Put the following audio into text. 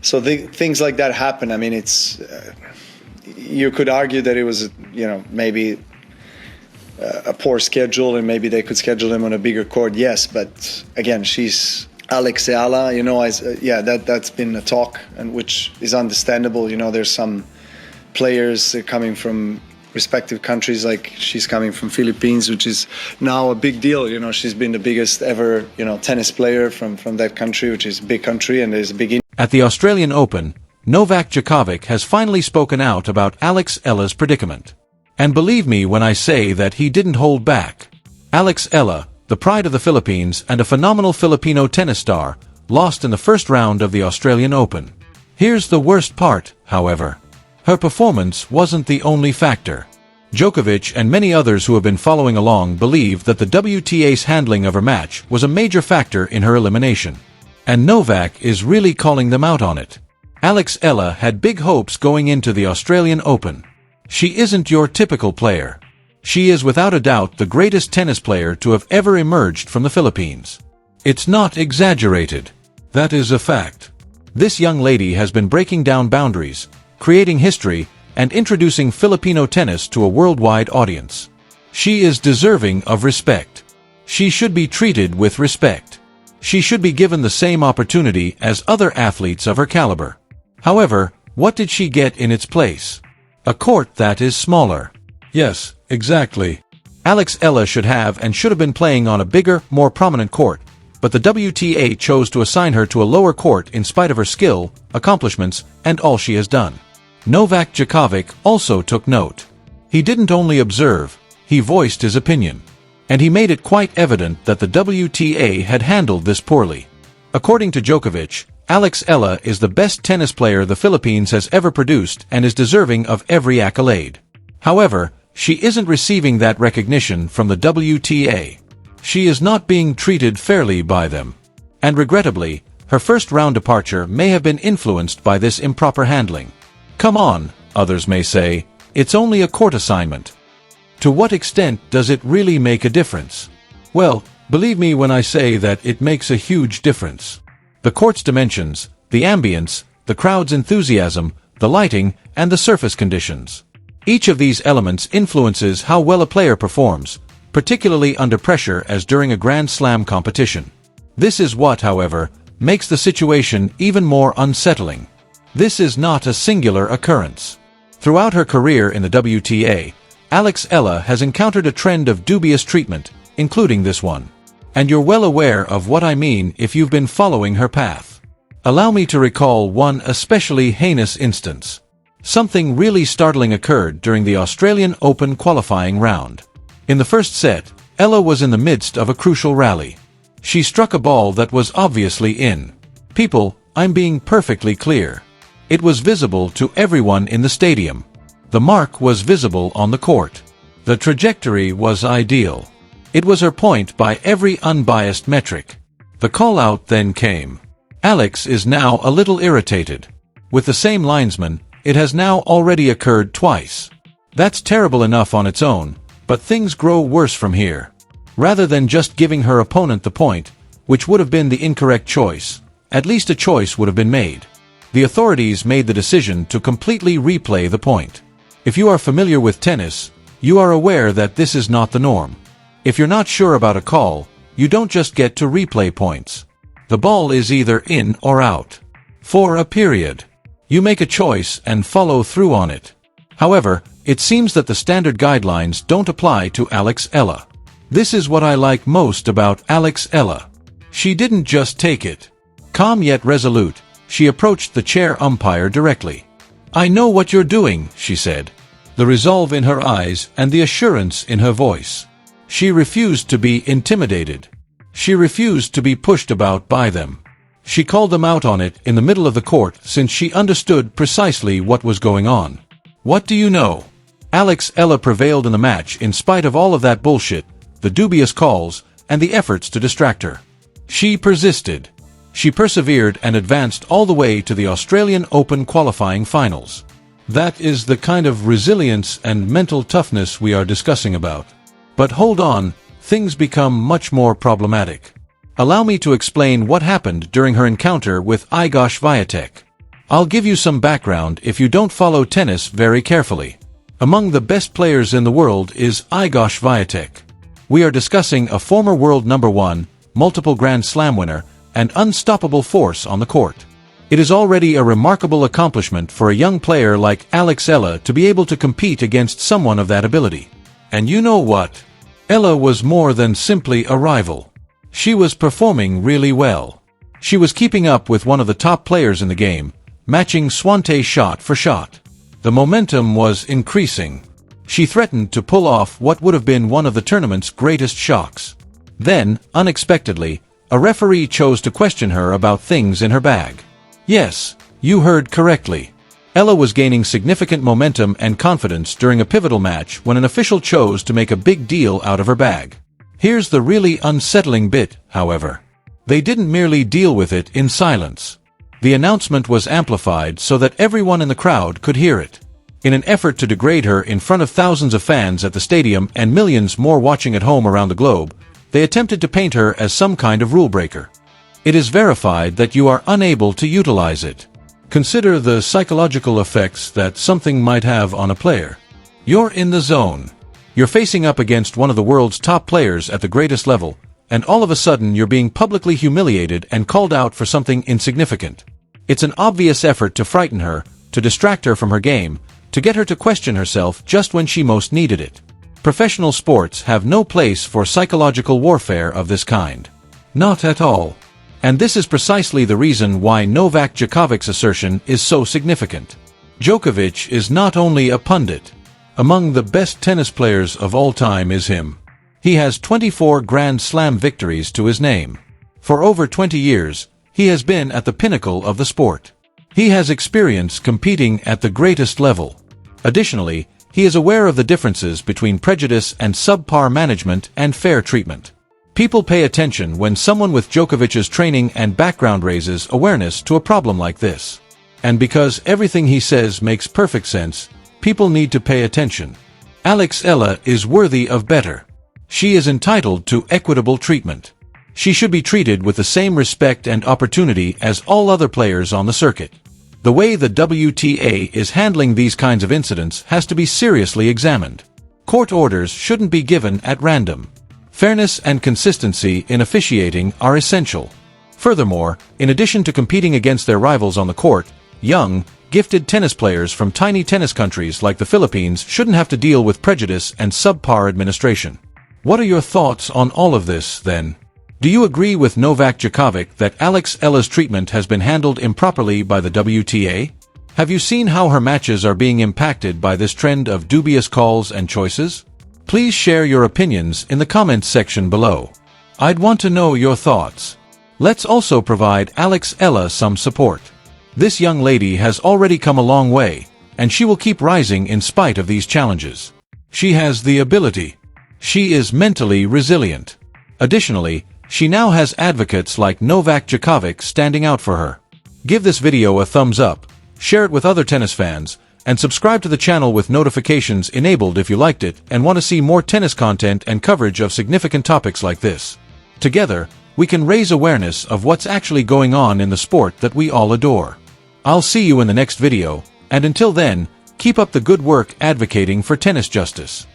So things like that happen. I mean, it's you could argue that it was, maybe a poor schedule, and maybe they could schedule him on a bigger court. Yes, but again, she's Alex Eala. That's been a talk, and which is understandable. There's some players coming from respective countries, like she's coming from Philippines, which is now a big deal. She's been the biggest ever, tennis player from that country, which is a big country, and there's a big. At the Australian Open, Novak Djokovic has finally spoken out about Alex Eala's predicament. And believe me when I say that he didn't hold back. Alex Eala, the pride of the Philippines and a phenomenal Filipino tennis star, lost in the first round of the Australian Open. Here's the worst part, however. Her performance wasn't the only factor. Djokovic and many others who have been following along believe that the WTA's handling of her match was a major factor in her elimination. And Novak is really calling them out on it. Alex Eala had big hopes going into the Australian Open. She isn't your typical player. She is without a doubt the greatest tennis player to have ever emerged from the Philippines. It's not exaggerated. That is a fact. This young lady has been breaking down boundaries, creating history, and introducing Filipino tennis to a worldwide audience. She is deserving of respect. She should be treated with respect. She should be given the same opportunity as other athletes of her caliber. However, what did she get in its place? A court that is smaller. Yes, exactly. Alex Eala should have and should have been playing on a bigger, more prominent court, but the WTA chose to assign her to a lower court in spite of her skill, accomplishments, and all she has done. Novak Djokovic also took note. He didn't only observe, he voiced his opinion. And he made it quite evident that the WTA had handled this poorly. According to Djokovic, Alex Eala is the best tennis player the Philippines has ever produced and is deserving of every accolade. However, she isn't receiving that recognition from the WTA. She is not being treated fairly by them. And regrettably, her first-round departure may have been influenced by this improper handling. Come on, others may say, it's only a court assignment. To what extent does it really make a difference? Well, believe me when I say that it makes a huge difference. The court's dimensions, the ambience, the crowd's enthusiasm, the lighting, and the surface conditions. Each of these elements influences how well a player performs, particularly under pressure as during a Grand Slam competition. This is what, however, makes the situation even more unsettling. This is not a singular occurrence. Throughout her career in the WTA, Alex Eala has encountered a trend of dubious treatment, including this one. And you're well aware of what I mean if you've been following her path. Allow me to recall one especially heinous instance. Something really startling occurred during the Australian Open qualifying round. In the first set, Eala was in the midst of a crucial rally. She struck a ball that was obviously in. People, I'm being perfectly clear. It was visible to everyone in the stadium. The mark was visible on the court. The trajectory was ideal. It was her point by every unbiased metric. The call-out then came. Alex is now a little irritated. With the same linesman, it has now already occurred twice. That's terrible enough on its own, but things grow worse from here. Rather than just giving her opponent the point, which would have been the incorrect choice, at least a choice would have been made. The authorities made the decision to completely replay the point. If you are familiar with tennis, you are aware that this is not the norm. If you're not sure about a call, you don't just get to replay points. The ball is either in or out. For a period. You make a choice and follow through on it. However, it seems that the standard guidelines don't apply to Alex Eala. This is what I like most about Alex Eala. She didn't just take it. Calm yet resolute, she approached the chair umpire directly. "I know what you're doing," she said. The resolve in her eyes and the assurance in her voice. She refused to be intimidated. She refused to be pushed about by them. She called them out on it in the middle of the court since she understood precisely what was going on. What do you know? Alex Eala prevailed in the match in spite of all of that bullshit, the dubious calls, and the efforts to distract her. She persisted. She persevered and advanced all the way to the Australian Open qualifying finals. That is the kind of resilience and mental toughness we are discussing about. But hold on, things become much more problematic. Allow me to explain what happened during her encounter with Igor Swiatek. I'll give you some background if you don't follow tennis very carefully. Among the best players in the world is Iga Swiatek. We are discussing a former world number 1, multiple Grand Slam winner, and unstoppable force on the court. It is already a remarkable accomplishment for a young player like Alex Eala to be able to compete against someone of that ability. And you know what? Eala was more than simply a rival. She was performing really well. She was keeping up with one of the top players in the game, matching Swiatek shot for shot. The momentum was increasing. She threatened to pull off what would have been one of the tournament's greatest shocks. Then, unexpectedly, a referee chose to question her about things in her bag. Yes, you heard correctly. Eala was gaining significant momentum and confidence during a pivotal match when an official chose to make a big deal out of her bag. Here's the really unsettling bit, however. They didn't merely deal with it in silence. The announcement was amplified so that everyone in the crowd could hear it. In an effort to degrade her in front of thousands of fans at the stadium and millions more watching at home around the globe, they attempted to paint her as some kind of rule breaker. It is verified that you are unable to utilize it. Consider the psychological effects that something might have on a player. You're in the zone. You're facing up against one of the world's top players at the greatest level, and all of a sudden you're being publicly humiliated and called out for something insignificant. It's an obvious effort to frighten her, to distract her from her game, to get her to question herself just when she most needed it. Professional sports have no place for psychological warfare of this kind. Not at all. And this is precisely the reason why Novak Djokovic's assertion is so significant. Djokovic is not only a pundit. Among the best tennis players of all time is him. He has 24 Grand Slam victories to his name. For over 20 years, he has been at the pinnacle of the sport. He has experience competing at the greatest level. Additionally, he is aware of the differences between prejudice and subpar management and fair treatment. People pay attention when someone with Djokovic's training and background raises awareness to a problem like this. And because everything he says makes perfect sense, people need to pay attention. Alex Eala is worthy of better. She is entitled to equitable treatment. She should be treated with the same respect and opportunity as all other players on the circuit. The way the WTA is handling these kinds of incidents has to be seriously examined. Court orders shouldn't be given at random. Fairness and consistency in officiating are essential. Furthermore, in addition to competing against their rivals on the court, young, gifted tennis players from tiny tennis countries like the Philippines shouldn't have to deal with prejudice and subpar administration. What are your thoughts on all of this, then? Do you agree with Novak Djokovic that Alex Eala's treatment has been handled improperly by the WTA? Have you seen how her matches are being impacted by this trend of dubious calls and choices? Please share your opinions in the comments section below. I'd want to know your thoughts. Let's also provide Alex Eala some support. This young lady has already come a long way, and she will keep rising in spite of these challenges. She has the ability. She is mentally resilient. Additionally, she now has advocates like Novak Djokovic standing out for her. Give this video a thumbs up, share it with other tennis fans, and subscribe to the channel with notifications enabled if you liked it and want to see more tennis content and coverage of significant topics like this. Together, we can raise awareness of what's actually going on in the sport that we all adore. I'll see you in the next video, and until then, keep up the good work advocating for tennis justice.